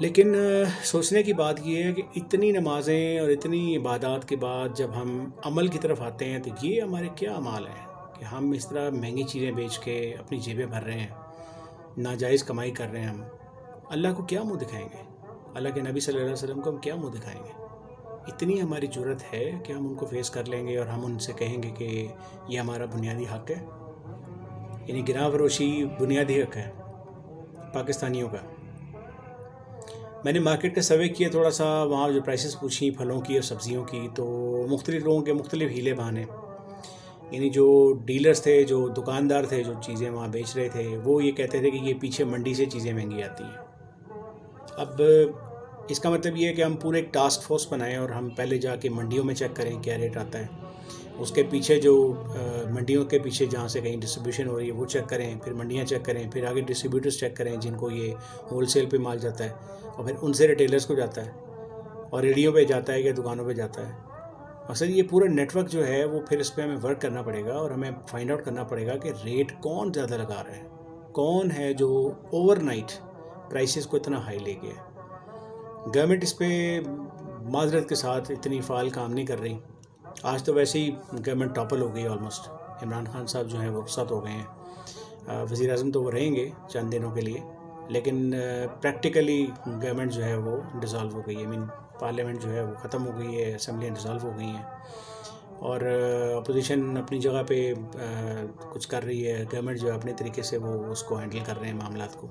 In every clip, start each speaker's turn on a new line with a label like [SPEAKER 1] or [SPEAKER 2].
[SPEAKER 1] لیکن سوچنے کی بات یہ ہے کہ اتنی نمازیں اور اتنی عبادات کے بعد جب ہم عمل کی طرف آتے ہیں تو یہ ہمارے کیا اعمال ہیں کہ ہم اس طرح مہنگی چیزیں بیچ کے اپنی جیبیں بھر رہے ہیں، ناجائز کمائی کر رہے ہیں ہم اللہ کو کیا منہ دکھائیں گے؟ اللہ کے نبی صلی اللہ علیہ وسلم کو ہم کیا منہ دکھائیں گے؟ اتنی ہماری جرت ہے کہ ہم ان کو فیس کر لیں گے اور ہم ان سے کہیں گے کہ یہ ہمارا بنیادی حق ہے؟ یعنی گناہ فروشی بنیادی حق ہے پاکستانیوں کا۔ میں نے مارکیٹ کا سروے کیا تھوڑا سا، وہاں جو پرائسز پوچھی پھلوں کی اور سبزیوں کی، تو مختلف لوگوں کے مختلف ہیلے بہانے، یعنی جو ڈیلرز تھے، جو دکاندار تھے، جو چیزیں وہاں بیچ رہے تھے، وہ یہ کہتے تھے کہ یہ پیچھے منڈی سے چیزیں مہنگی آتی ہیں۔ اب اس کا مطلب یہ ہے کہ ہم پورے ایک ٹاسک فورس بنائیں اور ہم پہلے جا کے منڈیوں میں چیک کریں کیا ریٹ آتا ہے، اس کے پیچھے جو منڈیوں کے پیچھے جہاں سے کہیں ڈسٹریبیوشن ہو رہی ہے وہ چیک کریں، پھر منڈیاں چیک کریں، پھر آگے ڈسٹریبیوٹرز چیک کریں جن کو یہ ہول سیل پہ مال جاتا ہے، اور پھر ان سے ریٹیلرز کو جاتا ہے اور ریڈیو پہ جاتا ہے یا دکانوں پہ جاتا ہے۔ اصل یہ پورا نیٹ ورک جو ہے وہ پھر اس پہ ہمیں ورک کرنا پڑے گا اور ہمیں فائنڈ آؤٹ کرنا پڑے گا کہ ریٹ کون زیادہ لگا رہا ہے، کون ہے جو اوور نائٹ پرائسز کو اتنا ہائی لے گیا ہے۔ گورنمنٹ اس پہ معذرت کے ساتھ اتنی فعال کام نہیں کر رہی۔ آج تو ویسے ہی گورنمنٹ ٹاپل ہو گئی آلموسٹ، عمران خان صاحب جو ہیں وہ رخصت ہو گئے ہیں، وزیر اعظم تو وہ رہیں گے چند دنوں کے لیے، لیکن پریکٹیکلی گورنمنٹ جو ہے وہ ڈیزالو ہو گئی ہے، پارلیمنٹ جو ہے وہ ختم ہو گئی ہے، اسمبلیاں ڈیزالو ہو گئی ہیں، اور اپوزیشن اپنی جگہ پہ کچھ کر رہی ہے، گورنمنٹ جو ہے اپنے طریقے سے وہ اس کو ہینڈل کر رہے ہیں معاملات کو۔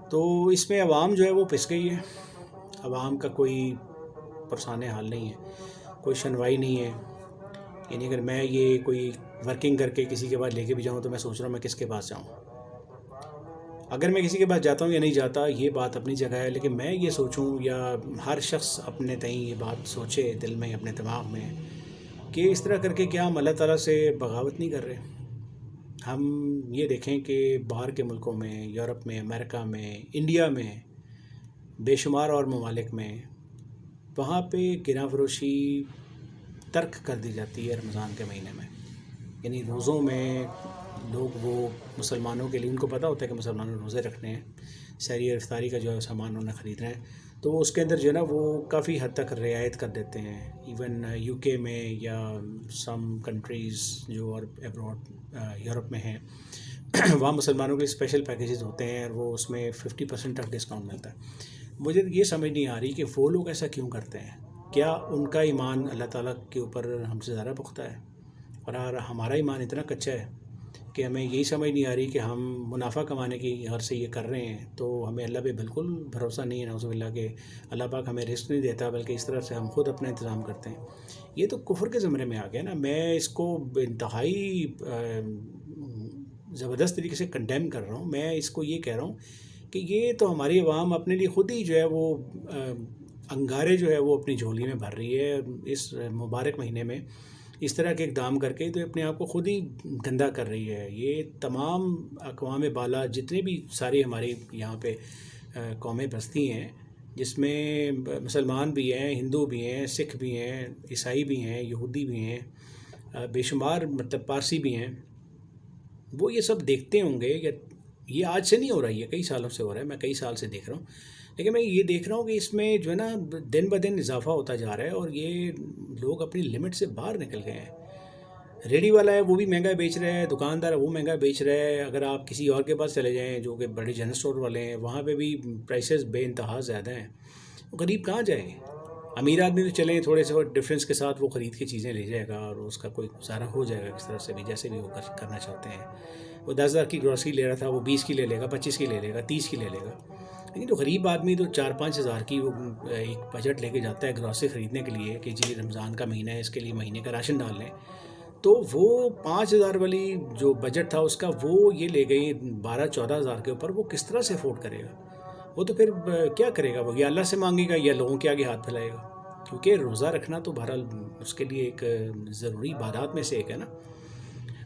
[SPEAKER 1] تو اس میں عوام جو ہے وہ پس گئی ہے، عوام کا کوئی پرسان حال نہیں ہے، کوئی شنوائی نہیں ہے۔ یعنی اگر میں یہ کوئی ورکنگ کر کے کسی کے پاس لے کے بھی جاؤں تو میں سوچ رہا ہوں میں کس کے پاس جاؤں۔ اگر میں کسی کے پاس جاتا ہوں یا نہیں جاتا یہ بات اپنی جگہ ہے، لیکن میں یہ سوچوں یا ہر شخص اپنے تئیں یہ بات سوچے دل میں، اپنے دماغ میں، کہ اس طرح کر کے کیا ہم اللہ تعالیٰ سے بغاوت نہیں کر رہے؟ ہم یہ دیکھیں کہ باہر کے ملکوں میں، یورپ میں، امریکہ میں، انڈیا میں، بے شمار اور ممالک میں، وہاں پہ گناہ فروشی ترک کر دی جاتی ہے رمضان کے مہینے میں۔ یعنی روزوں میں لوگ وہ مسلمانوں کے لیے، ان کو پتہ ہوتا ہے کہ مسلمانوں روزے رکھنے ہیں، سحری اور افطاری کا جو ہے سامان انہیں خریدنا ہے، تو اس کے اندر جو ہے نا وہ کافی حد تک رعایت کر دیتے ہیں۔ ایون یو کے میں یا سم کنٹریز جو اور ابراڈ یورپ میں ہیں وہاں مسلمانوں کے لیے اسپیشل پیکیجز ہوتے ہیں اور وہ اس میں 50% تک ڈسکاؤنٹ ملتا ہے۔ مجھے یہ سمجھ نہیں آ رہی کہ وہ لوگ ایسا کیوں کرتے ہیں؟ کیا ان کا ایمان اللہ تعالیٰ کے اوپر ہم سے زیادہ پختہ ہے؟ اور ہمارا ایمان اتنا کچا ہے کہ ہمیں یہی سمجھ نہیں آ رہی کہ ہم منافع کمانے کی غرض سے یہ کر رہے ہیں، تو ہمیں اللہ پہ بالکل بھروسہ نہیں ہے، نعوذ باللہ، کہ اللہ پاک ہمیں رزق نہیں دیتا بلکہ اس طرح سے ہم خود اپنا انتظام کرتے ہیں۔ یہ تو کفر کے زمرے میں آ گیا نا۔ میں اس کو انتہائی زبردست طریقے سے کنڈیم کر رہا ہوں۔ میں اس کو یہ کہہ رہا ہوں کہ یہ تو ہماری عوام اپنے لیے خود ہی جو ہے وہ انگارے جو ہے وہ اپنی جھولی میں بھر رہی ہے اس مبارک مہینے میں، اس طرح کے اقدام کر کے تو اپنے آپ کو خود ہی گندا کر رہی ہے۔ یہ تمام اقوام بالا جتنے بھی ساری ہماری یہاں پہ قومیں بستی ہیں، جس میں مسلمان بھی ہیں، ہندو بھی ہیں، سکھ بھی ہیں، عیسائی بھی ہیں، یہودی بھی ہیں، بے شمار مطلب پارسی بھی ہیں، وہ یہ سب دیکھتے ہوں گے کہ یہ آج سے نہیں ہو رہا ہے، یہ کئی سالوں سے ہو رہا ہے، میں کئی سال سے دیکھ رہا ہوں، لیکن میں یہ دیکھ رہا ہوں کہ اس میں جو ہے نا دن بہ دن اضافہ ہوتا جا رہا ہے اور یہ لوگ اپنی لمٹ سے باہر نکل گئے ہیں۔ ریڈی والا ہے وہ بھی مہنگا بیچ رہا ہے، دکاندار ہے وہ مہنگا بیچ رہا ہے، اگر آپ کسی اور کے پاس چلے جائیں جو کہ بڑے جنرل اسٹور والے ہیں وہاں پہ بھی پرائسز بے انتہا زیادہ ہیں۔ غریب کہاں جائے؟ امیر آدمی تو چلیں تھوڑے سے ڈفرینس کے ساتھ وہ خرید کے چیزیں لے جائے گا اور اس کا کوئی گزارا ہو جائے گا کس طرح سے بھی، جیسے بھی وہ کرنا چاہتے ہیں۔ وہ 10,000 کی گروسری لے رہا تھا وہ 20 کی لے لے گا، 25 کی لے لے گا، 30 کی لے لے گا۔ لیکن جو غریب آدمی تو 4-5 ہزار کی وہ ایک بجٹ لے کے جاتا ہے گروسری خریدنے کے لیے کہ جی رمضان کا مہینہ ہے، اس کے لیے مہینے کا راشن ڈال لیں، تو وہ 5,000 والی جو بجٹ تھا اس کا وہ یہ لے گئی 12-14 ہزار کے اوپر۔ وہ کس طرح سے افورڈ کرے گا؟ وہ تو پھر کیا کرے گا؟ وہ یا اللہ سے مانگے گا یا لوگوں کے آگے ہاتھ پھیلائے گا، کیونکہ روزہ رکھنا تو بہرحال اس کے لیے ایک ضروری عبادات میں سے ایک ہے نا۔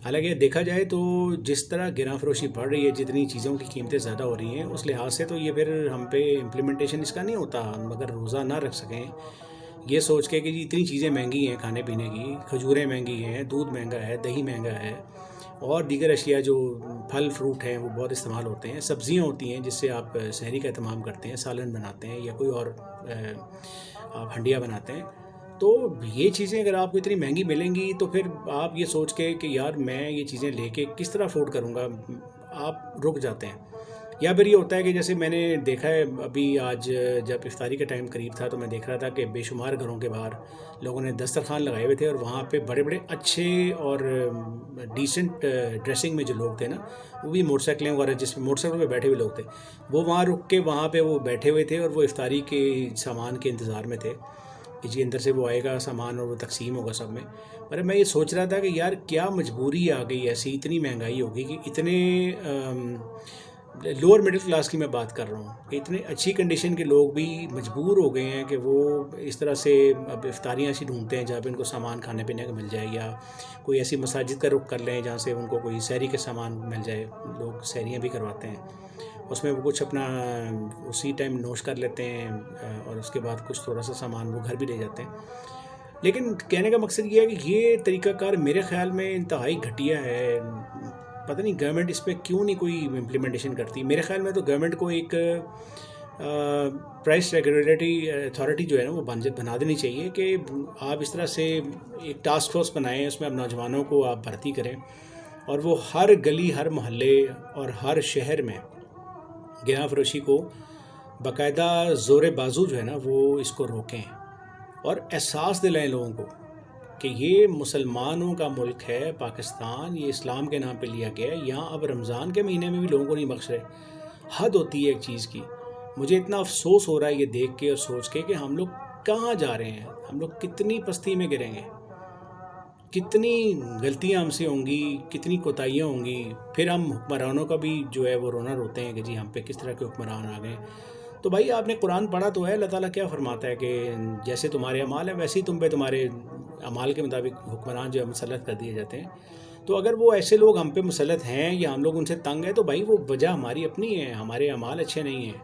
[SPEAKER 1] حالانکہ دیکھا جائے تو جس طرح گراں فروشی بڑھ رہی ہے، جتنی چیزوں کی قیمتیں زیادہ ہو رہی ہیں، اس لحاظ سے تو یہ پھر ہم پہ امپلیمنٹیشن اس کا نہیں ہوتا۔ ہم اگر روزہ نہ رکھ سکیں یہ سوچ کے کہ جی اتنی چیزیں مہنگی ہیں، کھانے پینے کی، کھجوریں مہنگی ہیں، دودھ مہنگا ہے، دہی مہنگا ہے، اور دیگر اشیاء جو پھل فروٹ ہیں وہ بہت استعمال ہوتے ہیں، سبزیاں ہوتی ہیں جس سے آپ سحری کا اہتمام کرتے ہیں، سالن بناتے ہیں یا کوئی اور آپ ہنڈیا بناتے ہیں. تو یہ چیزیں اگر آپ کو اتنی مہنگی ملیں گی تو پھر آپ یہ سوچ کے کہ یار میں یہ چیزیں لے کے کس طرح افورڈ کروں گا، آپ رک جاتے ہیں. یا پھر یہ ہوتا ہے کہ جیسے میں نے دیکھا ہے ابھی آج جب افطاری کا ٹائم قریب تھا تو میں دیکھ رہا تھا کہ بے شمار گھروں کے باہر لوگوں نے دسترخوان لگائے ہوئے تھے، اور وہاں پہ بڑے بڑے اچھے اور ڈیسنٹ ڈریسنگ میں جو لوگ تھے نا، وہ بھی موٹر سائیکلیں وغیرہ جس میں موٹر سائیکل پہ بیٹھے ہوئے لوگ تھے، وہ وہاں رک کے وہاں پہ وہ بیٹھے ہوئے تھے اور وہ افطاری کے سامان کے انتظار میں تھے کہ جی اندر سے وہ آئے گا سامان اور وہ تقسیم ہوگا سب میں. پر میں یہ سوچ رہا تھا کہ یار کیا مجبوری آ گئی ایسی، اتنی مہنگائی ہوگی کہ اتنے لوور مڈل کلاس کی میں بات کر رہا ہوں کہ اتنے اچھی کنڈیشن کے لوگ بھی مجبور ہو گئے ہیں کہ وہ اس طرح سے اب افطاریاں ایسی ڈھونڈتے ہیں جہاں پہ ان کو سامان کھانے پینے کا مل جائے، یا کوئی ایسی مساجد کا رخ کر لیں جہاں سے ان کو کوئی سحری کے سامان مل جائے. لوگ سحریاں بھی کرواتے ہیں، اس میں وہ کچھ اپنا اسی ٹائم نوش کر لیتے ہیں اور اس کے بعد کچھ تھوڑا سا سامان وہ گھر بھی لے جاتے ہیں. لیکن کہنے کا مقصد یہ ہے کہ یہ طریقہ کار میرے خیال میں انتہائی گھٹیا ہے. پتہ نہیں گورنمنٹ اس پہ کیوں نہیں کوئی امپلیمنٹیشن کرتی. میرے خیال میں تو گورنمنٹ کو ایک پرائس ریگولیٹری اتھارٹی جو ہے نا وہ بنا دینی چاہیے کہ آپ اس طرح سے ایک ٹاسک فورس بنائیں، اس میں اب نوجوانوں کو آپ بھرتی کریں اور وہ ہر گلی، ہر محلے اور ہر شہر میں گیا فروشی کو باقاعدہ زور بازو جو ہے نا وہ اس کو روکیں اور احساس دلائیں لوگوں کو کہ یہ مسلمانوں کا ملک ہے پاکستان، یہ اسلام کے نام پہ لیا گیا ہے. یہاں اب رمضان کے مہینے میں بھی لوگوں کو نہیں بخش رہے. حد ہوتی ہے ایک چیز کی. مجھے اتنا افسوس ہو رہا ہے یہ دیکھ کے اور سوچ کے کہ ہم لوگ کہاں جا رہے ہیں، ہم لوگ کتنی پستی میں گریں گے، کتنی غلطیاں ہم سے ہوں گی، کتنی کوتاہیاں ہوں گی. پھر ہم حکمرانوں کا بھی جو ہے وہ رونا روتے ہیں کہ جی ہم پہ کس طرح کے حکمران آ گئے. تو بھائی آپ نے قرآن پڑھا تو ہے، اللہ تعالیٰ کیا فرماتا ہے کہ جیسے تمہارے اعمال ہیں ویسے ہی تم پہ تمہارے اعمال کے مطابق حکمران جو ہے مسلط کر دیے جاتے ہیں. تو اگر وہ ایسے لوگ ہم پہ مسلط ہیں یا ہم لوگ ان سے تنگ ہیں تو بھائی وہ وجہ ہماری اپنی ہے، ہمارے اعمال اچھے نہیں ہیں.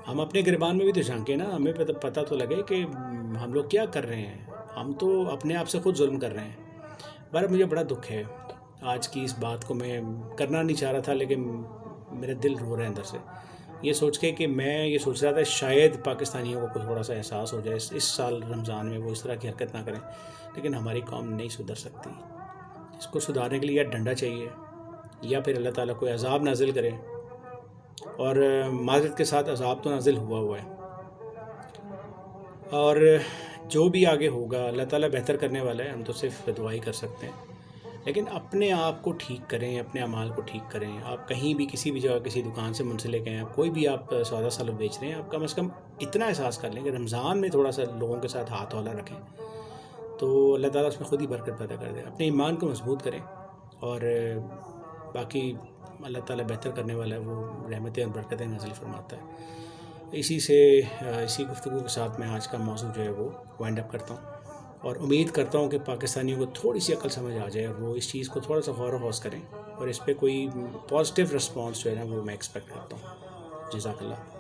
[SPEAKER 1] ہم اپنے گریبان میں بھی تو جھانکیں نا، ہمیں پتہ تو لگے کہ ہم لوگ کیا کر رہے ہیں. ہم تو اپنے آپ سے خود ظلم کر رہے ہیں. بہرحال مجھے بڑا دکھ ہے آج کی اس بات کو، میں کرنا نہیں چاہ رہا تھا لیکن میرا دل رو رہا ہے اندر سے یہ سوچ کے کہ میں یہ سوچ رہا تھا شاید پاکستانیوں کو تھوڑا سا احساس ہو جائے اس سال رمضان میں وہ اس طرح کی حرکت نہ کریں. لیکن ہماری قوم نہیں سدھر سکتی. اس کو سدھارنے کے لیے یا ڈنڈا چاہیے یا پھر اللہ تعالیٰ کوئی عذاب نازل کرے. اور معذرت کے ساتھ عذاب تو نازل ہوا ہے، اور جو بھی آگے ہوگا اللہ تعالیٰ بہتر کرنے والا ہے. ہم تو صرف دعائی کر سکتے ہیں. لیکن اپنے آپ کو ٹھیک کریں، اپنے اعمال کو ٹھیک کریں. آپ کہیں بھی کسی بھی جگہ کسی دکان سے منسلک ہیں، کوئی بھی آپ سودا سالو بیچ رہے ہیں، آپ کم از کم اتنا احساس کر لیں کہ رمضان میں تھوڑا سا لوگوں کے ساتھ ہاتھ والا رکھیں تو اللہ تعالیٰ اس میں خود ہی برکت پیدا کر دے. اپنے ایمان کو مضبوط کریں اور باقی اللہ تعالیٰ بہتر کرنے والا ہے، وہ رحمتیں اور برکتیں نازل فرماتا ہے. اسی گفتگو کے ساتھ میں آج کا موضوع جو ہے وہ وائنڈ اپ کرتا ہوں اور امید کرتا ہوں کہ پاکستانیوں کو تھوڑی سی عقل سمجھ آ جائے اور وہ اس چیز کو تھوڑا سا غور و خوض کریں اور اس پہ کوئی پازیٹیو رسپانس جو ہے نا وہ میں ایکسپیکٹ کرتا ہوں. جزاک اللہ.